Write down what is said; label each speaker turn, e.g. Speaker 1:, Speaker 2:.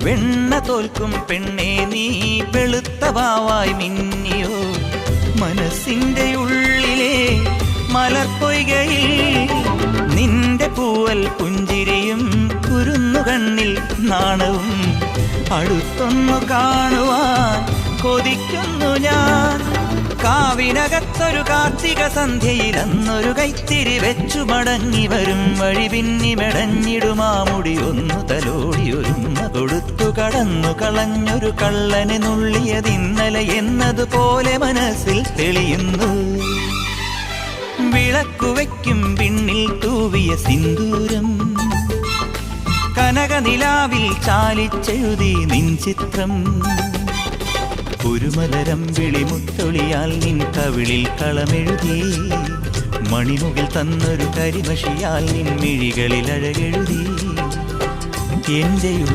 Speaker 1: വെണ്ണ തോൽക്കും പെണ്ണേ നീ വെളുത്ത വാവായി മിന്നിയോ മനസ്സിന്റെ ഉള്ളിലെ മലർപ്പൊയ്കയിൽ നിന്റെ പൂവൽ പുഞ്ചിരിയും കുരുന്നു കണ്ണിൽ നാണവും അടുത്തൊന്നു കാണുവാൻ കൊതിക്കുന്നു ഞാൻ കാവിനകത്തൊരു കാർത്തിക സന്ധ്യയിൽ അന്നൊരു കൈത്തിരി വെച്ചു മടങ്ങി വരും വഴി പിന്നി മെടഞ്ഞിടുമാമുടി ഒന്നു തലോടി ഒരുമ കൊടുത്തു കടന്നു കളഞ്ഞൊരു കള്ളനെ നുള്ളിയതിന്നലെ എന്നതുപോലെ മനസ്സിൽ തെളിയുന്നു വിളക്കുവയ്ക്കും പിന്നിൽ തൂവിയ സിന്ദൂരം കനകനിലാവിൽ ചാലിച്ചെഴുതി നിൻ ചിത്രം ഒരു മലരം വിളിമുത്തൊളിയാൽ നിൻ കവിളിൽ കളമെഴുതി മണിമുകിൽ തന്നൊരു കരിമഷിയാൽ നിൻ മിഴികളിൽ അഴകെഴുതി എൻ്റെ ഉള്ളിൽ